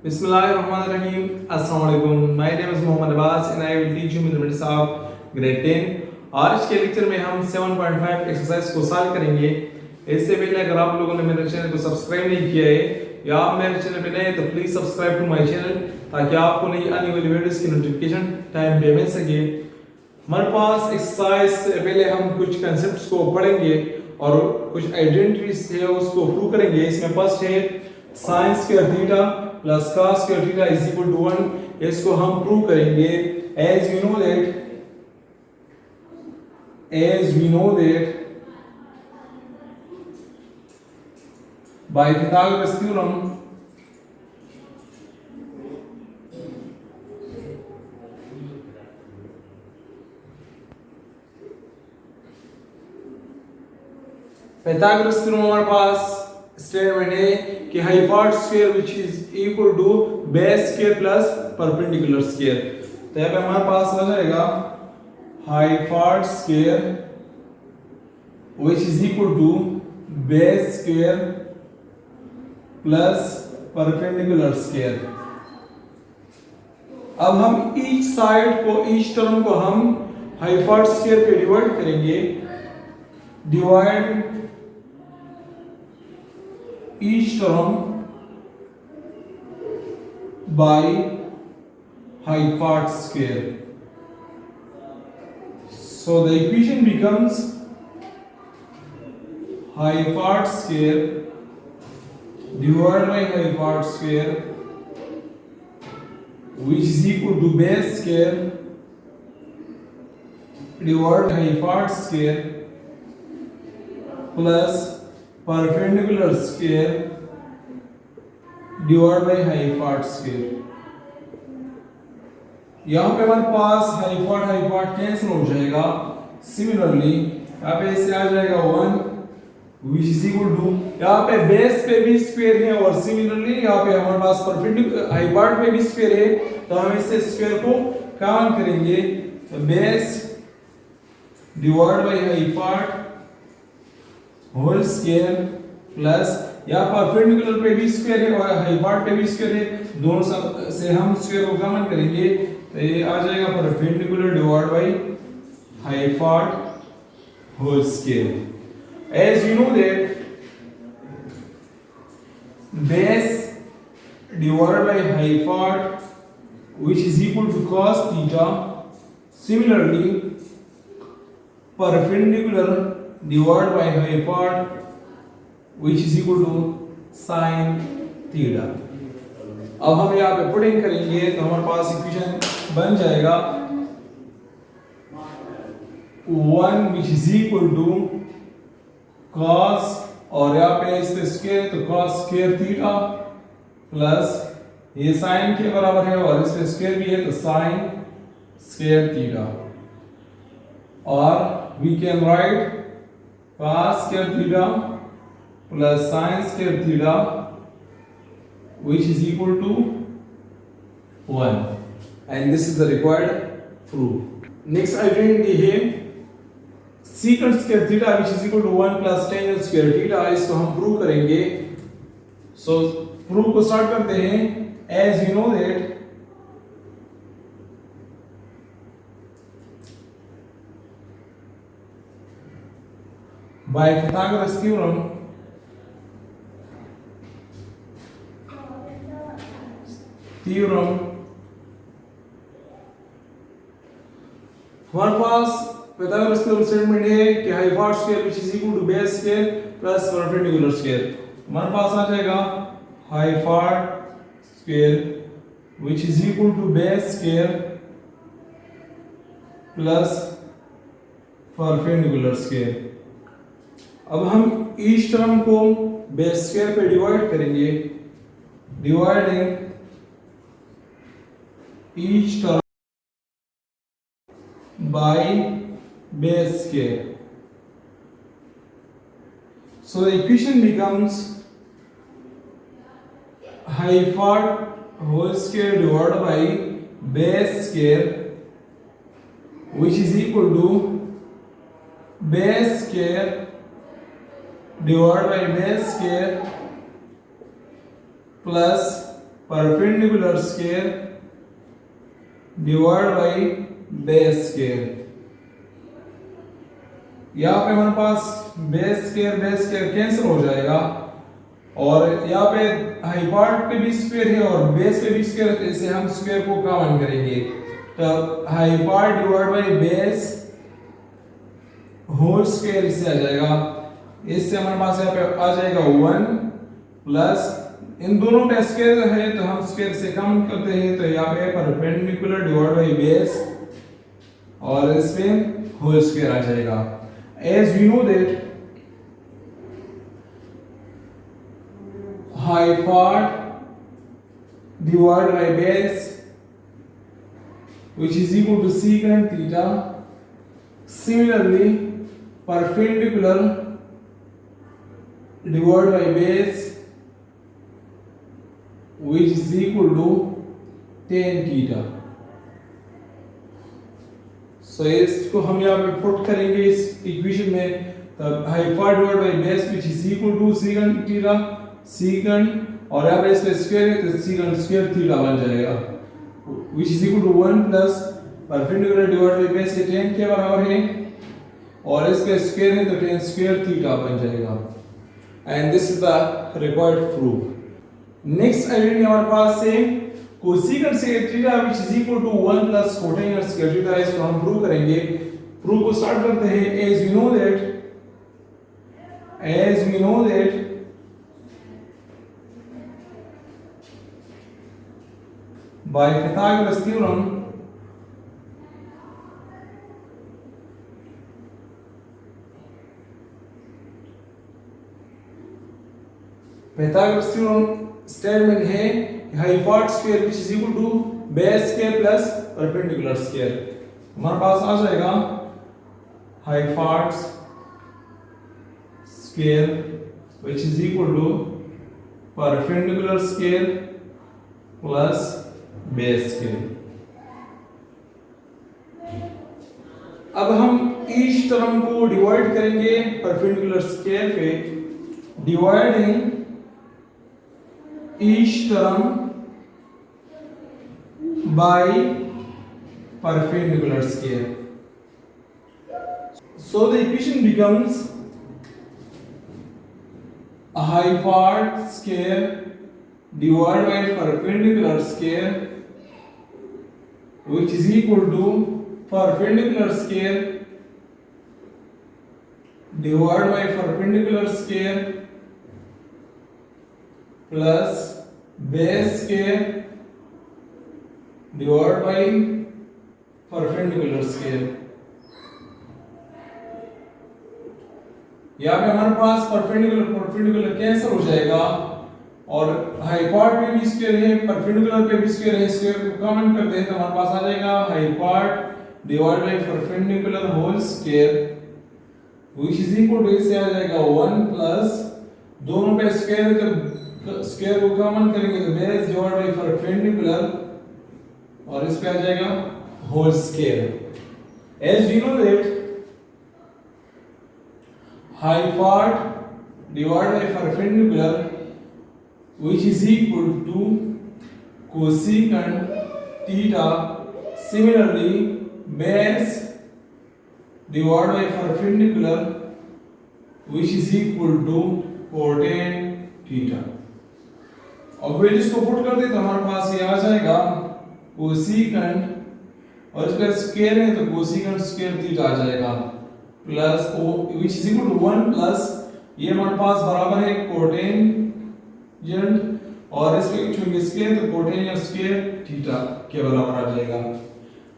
Bismillahirrahmanirrahim. Assalamu alaikum. My name is Mohammad Abbas and I will teach you mathematics of grade 10. आज के lecture में हम 7.5 exercise को solve करेंगे। इससे पहले अगर आप लोगों ने मेरे चैनल को सब्सक्राइब नहीं किया है या आप मेरे चैनल पे नए हैं तो please subscribe to my channel ताकि आपको नई आने वाली वीडियोस की नोटिफिकेशन टाइम पे मिल सके। हमारे पास एक्सरसाइज से पहले हम कुछ कंसेप्ट्स को पढ़ेंगे और कुछ आइडेंटिटीज है उसको प्रूव करेंगे। इसमें फर्स्ट है sin square theta plus cos square theta is equal to 1। इसको हम प्रूव करेंगे as we know that by Pythagoras theorem Pythagoras theorem हमारे पास स्टेटमेंट है कि hypotenuse square which is equal to base square plus perpendicular square. तो यहाँ पे हमारे पास आ जाएगा hypotenuse square which is equal to base square plus perpendicular square. अब हम ईच साइड को ईच टर्म को हम हाइपोटेनस स्क्वायर पे डिवाइड करेंगे। Divide each term by hypotenuse square. So the equation becomes hypotenuse square divided by hypotenuse square which is equal to base square divided by hypotenuse square plus perpendicular square divide by hypotenuse square. यहां पे हमारे पास हाइपोट cancel हो जाएगा। Similarly यहां पे इससे आ जाएगा 1 व्हिच इज इक्वल टू यहां पे बेस पे भी स्क्वायर है और सिमिलरली यहां पे हमारे पास परपेंडिकुलर हाइपोट पे भी स्क्वायर है तो हम इससे स्क्वायर को काउंट करेंगे। तो base divide by hypot whole square plus या परपेंडिकुलर पे भी स्क्वायर है और हाइपोट पे भी स्क्वायर है, दोनों से हम स्क्वायर को कॉमन करेंगे तो ये आ जाएगा perpendicular divide by hypot whole square. As you know that base divide by hypot which is equal to cos theta. Similarly perpendicular divided by hypotenuse which is equal to sin theta। अब हम यहाँ पे putting करेंगे तो हमारे पास equation बन जाएगा 1 which is equal to cos और यहाँ पे इस पे स्क्वायर तो cos स्क्वायर थीटा प्लस ये sin के बराबर है और इस पे स्क्वायर भी है तो sin स्क्वायर थीटा और we can write cos square theta plus sin square theta which is equal to 1 and this is the required proof. Next identity है secant square theta which is equal to 1 plus tangent square theta। इसको हम prove करेंगे। So proof को start करते हैं। as you know that by Pythagoras theorem हमारे पास Pythagoras theorem statement है कि hypotenuse square which is equal to base square plus perpendicular square. हमारे पास आ जाएगा hypotenuse square which is equal to base square plus perpendicular square. अब हम each term को बेस स्क्वायर पे डिवाइड करेंगे। Dividing each term by base square so the equation becomes hypotenuse whole square divided by base square which is equal to base square divided by base square plus perpendicular square divide by base square. यहाँ पे हमारे पास base square cancel हो जाएगा और यहाँ पे हाइपार्ट पे भी स्क्वायर है और बेस पे भी स्क्वायर है, तो इसे हम स्क्वायर को कॉमन करेंगे। तो हाइपार्ट divide by base whole square इससे आ जाएगा। इससे हमारे पास यहाँ पे आ जाएगा 1 प्लस इन दोनों पे स्क्वायर है तो हम स्क्वायर से कम करते हैं, तो यहाँ पे परपेंडिकुलर डिवाइड बाई बेस और इसमें होल स्क्वायर आ जाएगा। As we know that hypart divided by base which is equal to secant theta. Similarly, perpendicular divided by base which is equal to tan theta. सो इसको हम यहाँ पे put करेंगे इस इक्वेशन में। तब हाइपार्ट divide by base which is equal to secant theta secant और यहाँ पे इसका स्क्वायर है तो सेकंड स्क्वायर थीटा बन जाएगा which is equal to 1 plus perpendicular divide by base के tan के बराबर है और इसका स्क्वायर है तो tan स्क्वायर थीटा बन जाएगा। And this is the required proof. Next identity हमारे पास है cosecant secant theta which is equal to 1 plus cotangent square theta. इसको हम प्रूव करेंगे। प्रूफ को स्टार्ट करते हैं। As we know that by Pythagoras theorem Pythagoras theorem statement है हाइपार्ट square which is equal to base square plus perpendicular square. हमारे पास आ जाएगा हाइपार्ट square which is equal to perpendicular square plus base square. अब हम ईच टर्म को डिवाइड करेंगे परपेंडिकुलर स्क्वायर पे। Dividing each term by perpendicular square. So the equation becomes a hypart square divided by perpendicular square which is equal to perpendicular square divided by perpendicular square plus base square divided by perpendicular square। यहाँ पे हमारे पास perpendicular cancel हो जाएगा और हाइपार्ट पे भी square है perpendicular पे भी स्क्वायर है। स्क्वायर को कॉमन करते हैं तो हमारे पास आ जाएगा हाइपार्ट divide by perpendicular whole square which is equal to इससे आ जाएगा 1 प्लस दोनों पे स्क्वायर है तो स्क्वायर को कॉमन करेंगे तो बेस डिवाइड बाय परपेंडिकुलर और इस पे आ जाएगा whole square. As we know that हाइपार्ट divide by perpendicular which is equal to cosecant theta. Similarly base divide by perpendicular which is equal to cotangent theta. अब values को put कर दे तो हमारे पास ये आ जाएगा कोसेकेंट और इसका स्क्वायर है तो कोसेकेंट स्क्वायर थीटा आ जाएगा plus which is equal to 1 plus ये हमारे पास बराबर है कोटेंजेंट और इसके चूंकि स्क्वायर तो कोटेंजेंट स्क्वायर थीटा के बराबर आ जाएगा।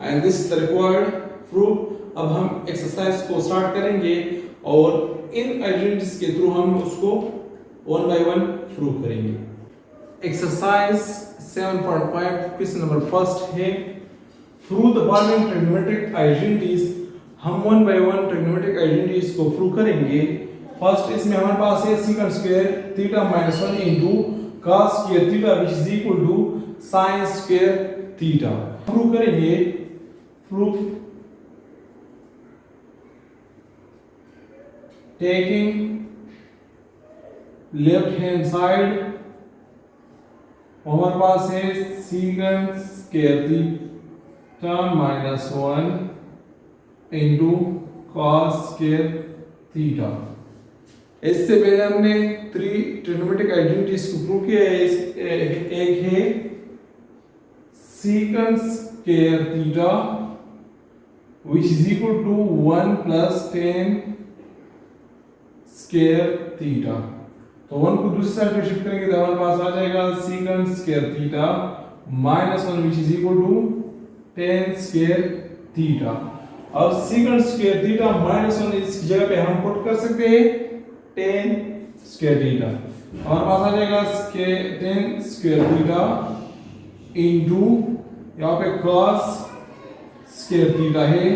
And this is the required proof. अब हम एक्सरसाइज को स्टार्ट करेंगे और इन आइडेंटिटीज के थ्रू हम उसको वन बाय वन प्रूव करेंगे। एक्सरसाइज 7.5 क्वेश्चन नंबर फर्स्ट है through the following trigonometric identities. हम one by one trigonometric identities को प्रूव करेंगे। फर्स्ट इसमें हमारे पास है secant square theta minus 1 into cos square theta which is equal to sin square theta. Prove करेंगे। Proof taking left hand side हमारे पास है secant square theta minus 1 into cos square theta. इससे पहले हमने थ्री ट्रिग्नोमेट्रिक आइडेंटिटीज को prove किया है। एक है secant square theta which is equal to 1 plus tan square theta. तो 1 को दूसरी साइड पे शिफ्ट करेंगे तो हमारे पास आ जाएगा secant square theta minus 1 which is equal to tan square theta. अब सीकेंट स्क्वायर थीटा माइनस 1 इसकी जगह पे हम पुट कर सकते हैं tan स्क्वायर थीटा। हमारे पास आ जाएगा tan स्क्वायर थीटा इनटू यहाँ पे cos स्क्वायर थीटा है।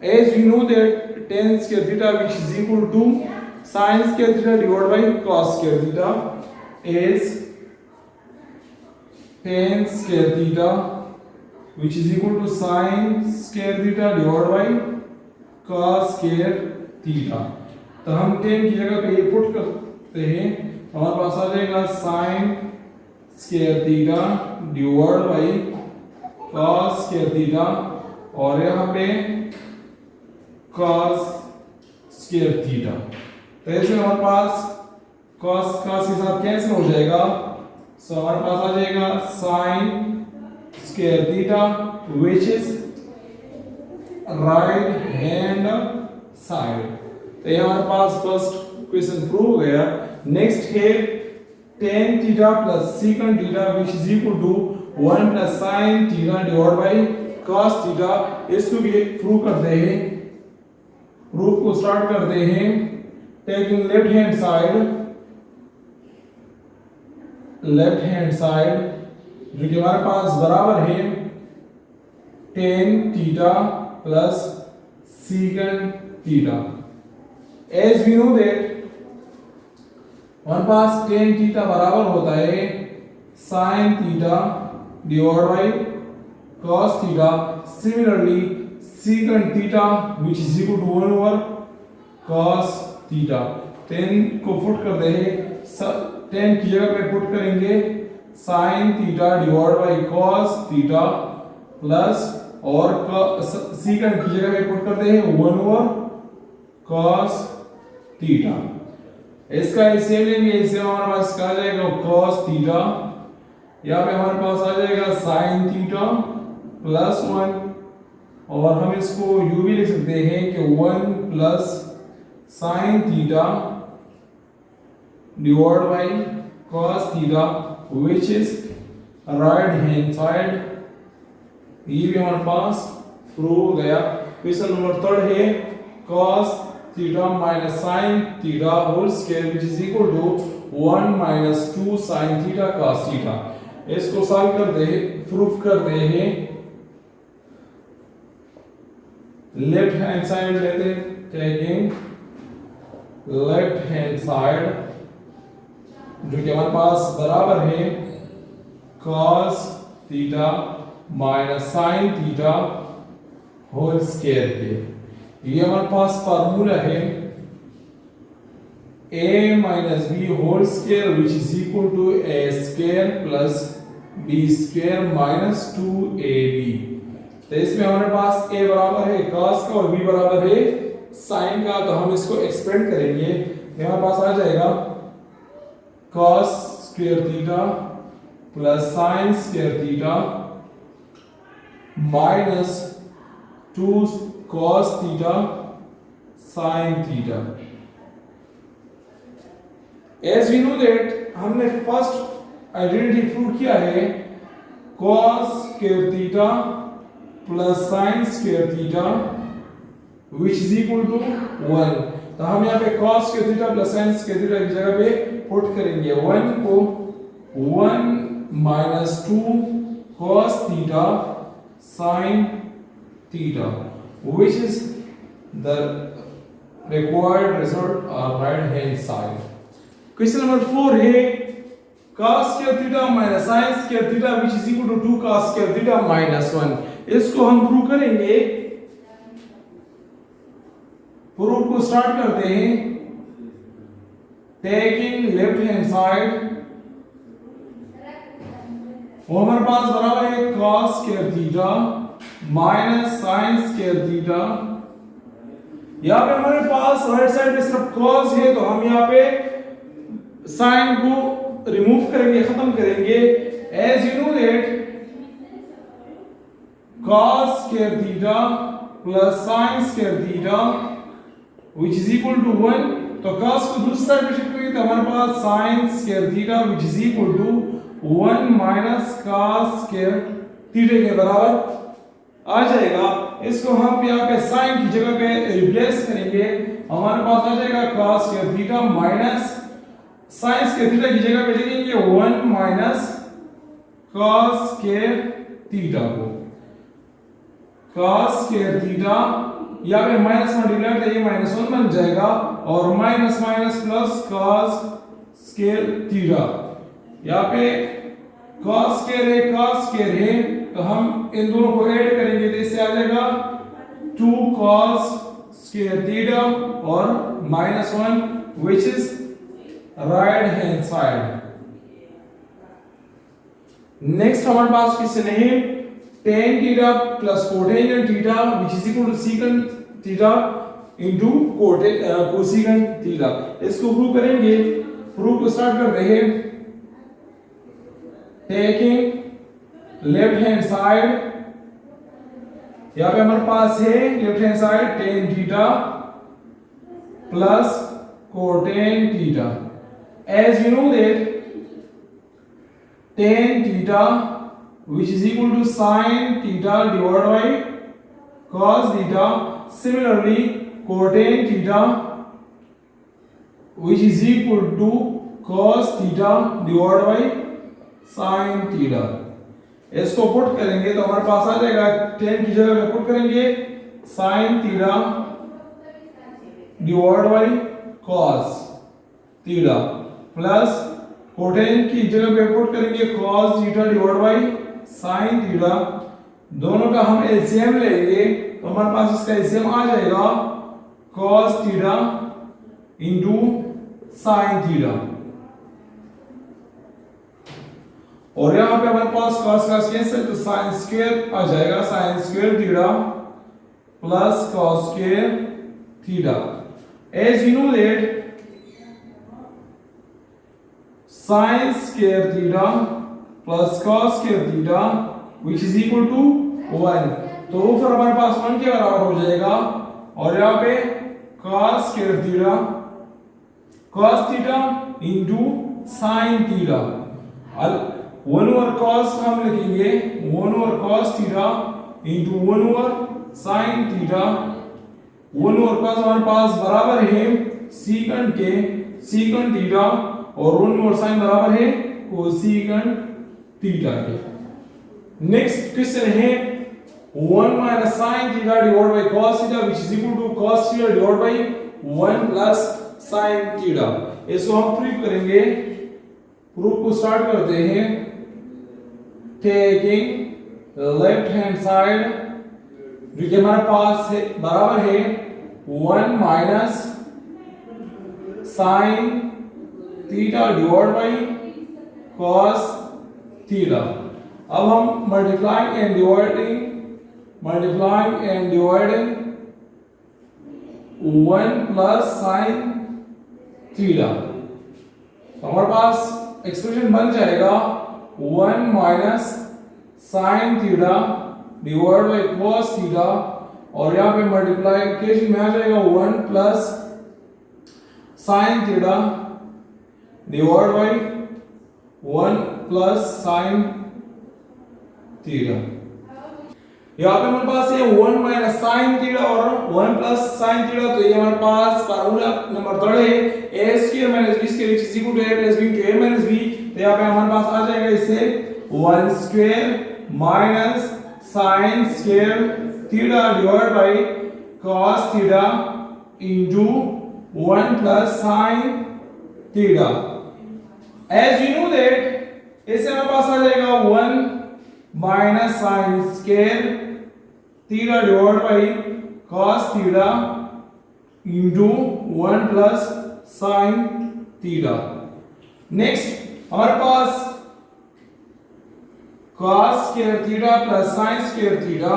As we know that tan square theta which is equal to sin square theta divided by cos square theta is tan square theta which is equal to sin square theta divided by cos square theta। तो हम tan की जगह पे ये put करते हैं, हमारे पास आ जाएगा sin square theta divided by cos square theta और यहाँ पे cos स्क्वायर थीटा। तो ऐसे हमारे पास cos के साथ कैंसिल हो जाएगा, सो हमारे पास आ जाएगा sin square theta which is right hand side. तो ये हमारे पास फर्स्ट क्वेश्चन प्रूव हो गया। नेक्स्ट है tan theta plus secant theta which is equal to 1 plus sin theta divided by cos theta. इसको भी प्रूव करते हैं, प्रूफ को स्टार्ट करते हैं टेकिंग लेफ्ट हैंड साइड जो कि हमारे पास बराबर है tan theta plus secant theta. As we know that हमारे पास tan थीटा बराबर होता है sin theta divide by cos theta। Similarly, secant theta which is equal to 1 over cos theta। tan को पुट करते हैं, tan की जगह पे पुट करेंगे sin theta divided by cos theta plus और secant की जगह पे पुट करते हैं 1 over cos theta। इसका इसे लेंगे, इसे हमारे पास आ जाएगा cos theta, यहाँ पे हमारे पास आ जाएगा sin theta प्लस 1 और हम इसको यू भी लिख सकते हैं कि 1 plus sin theta divide by cos theta which is right hand side. ये भी हमारे पास प्रूव हो गया। क्वेश्चन नंबर 3 है cos theta minus sin theta whole square which is equal to 1 minus 2 sin theta cos theta. इसको solve करते हैं, proof करते हैं। लेफ्ट हैंड साइड लेते, टेकिंग लेफ्ट हैंड साइड जो कि हमारे पास बराबर है cos theta minus sin theta whole square के। ये हमारे पास फार्मूला है a minus b whole square which is equal to a square plus b square minus 2ab। तो इसमें हमारे पास a बराबर है cos का और b बराबर है sin का। तो हम इसको एक्सपेंड करेंगे, हमारे पास आ जाएगा cos square theta plus sin square theta minus 2 cos theta sin theta. As we know that हमने फर्स्ट आइडेंटिटी प्रूव किया है cos square theta plus sin square theta which is equal to 1। तो हम यहाँ पे cos square theta plus sin square theta की जगह पे पुट करेंगे 1 को 1 minus 2 cos theta sin theta which is the required result on right hand side। Question number 4 है cos square theta minus sin square theta which is equal to 2 cos square theta minus 1। इसको हम prove करेंगे, proof को start करते हैं taking left hand side और हमारे पास बराबर है cos square theta minus sin square theta. यहाँ पे हमारे पास राइट साइड में सिर्फ cos है, तो हम यहाँ पे sin को रिमूव करेंगे, खत्म करेंगे। As you know that cos square theta plus sin square theta which is equal to 1, तो cos को दूसरी साइड पे शिफ्ट करेंगे तो हमारे पास sin square theta which is equal to 1 minus cos square theta के बराबर आ जाएगा। इसको हम यहाँ पे sin की जगह पे रिप्लेस करेंगे, हमारे पास आ जाएगा cos square theta minus sin square theta की जगह पे लिखेंगे 1 माइनस cos स्क्वायर थीटा को। cos स्क्वायर थीटा यहाँ पे माइनस मल्टीप्लाई तो ये -1 बन जाएगा और minus minus plus cos square theta. यहाँ पे cos स्क्वायर है तो हम इन दोनों को ऐड करेंगे तो इससे आ जाएगा 2 cos स्क्वायर थीटा और -1 which is right hand side. Next हमारे पास क्वेश्चन है tan theta plus cotangent theta which is equal to secant theta into cosecant theta. इसको प्रूव करेंगे। प्रूव को स्टार्ट करते हैं। टेकिंग लेफ्ट हैंड साइड, यहाँ पे हमारे पास है left hand side tan theta plus cotangent theta. As you know that tan theta which is equal to sin theta divided by cos theta. Similarly, cotan theta which is equal to cos theta divided by sin theta. इसको put करेंगे तो हमारे पास आ जाएगा tan की जगह पे पुट करेंगे sin theta divided by cos theta plus cotangent की जगह पे पुट करेंगे cos theta divide by sin theta. दोनों का हम एलसीएम लेंगे तो हमारे पास इसका एलसीएम आ जाएगा cos theta into sin theta. और यहां पे हमारे पास cos का कैंसिल तो sin स्क्वायर आ जाएगा, sin square theta plus cos square theta. As you know that sin square theta plus cos square theta which is equal to 1, तो फिर हमारे पास 1 के बराबर हो जाएगा। और यहाँ पे cos square theta cos theta into sin theta, 1 over cos हम लिखेंगे 1 over cos theta into 1 over sin theta. 1 over cos हमारे पास बराबर है सीकंट के सीकंट थीटा और 1 ओवर sin बराबर है कोसेकेंट थीटा के। नेक्स्ट क्वेश्चन है 1 minus sin theta divide by cos theta which is equal to cos theta divide bye 1 plus sin theta. इसको हम प्रूव करेंगे। प्रूफ को स्टार्ट करते हैं। टेकिंग लेफ्ट हैंड साइड जो कि हमारे पास है बराबर है 1 minus sin theta divide by cos theta. अब हम multiplying and dividing 1 plus sin theta, हमारे पास एक्सप्रेशन बन जाएगा 1 minus sin theta divide by cos theta और यहाँ पे मल्टीप्लिकेशन में आ जाएगा 1 plus sin theta divide bye 1 plus sin theta. यहाँ पे हमारे पास ये 1 माइनस sin थीटा और 1 प्लस sin थीटा, तो ये हमारे पास फार्मूला नंबर 3 है a square minus b square which is equal to a plus b into a minus b। तो यहाँ पे हमारे पास आ जाएगा इससे 1 square minus sin square theta divide by cos theta into 1 plus sin theta. As you know that इससे हमारे पास आ जाएगा 1 minus sin square theta divide by cos theta into 1 plus sin theta. Next हमारे पास cos square theta plus sin square theta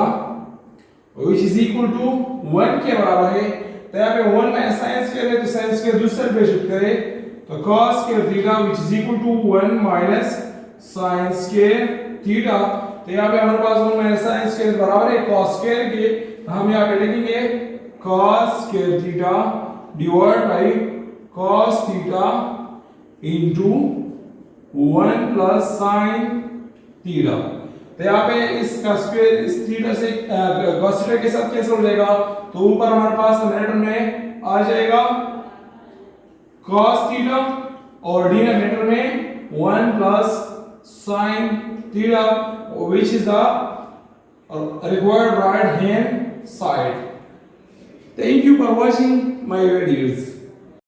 which is equal to 1 के बराबर है। तो यहाँ पे 1 माइनस sin square है तो sin square दूसरे पे शिफ्ट करें तो cos square theta which is equal to 1 minus sin square theta। तो यहाँ पे हमारे पास 1 माइनस sin square बराबर है cos square के, हम यहाँ पे लिखेंगे cos square theta divided by cos theta into 1 plus sin theta। तो यहाँ पे इसका स्क्वायर इस थीटा से cos थीटा के साथ कैंसिल हो जाएगा तो ऊपर हमारे पास न्यूमरेटर में आ जाएगा cos थीटा और डिनोमिनेटर में 1 plus sin theta which is the required right hand side. Thank you for watching my videos.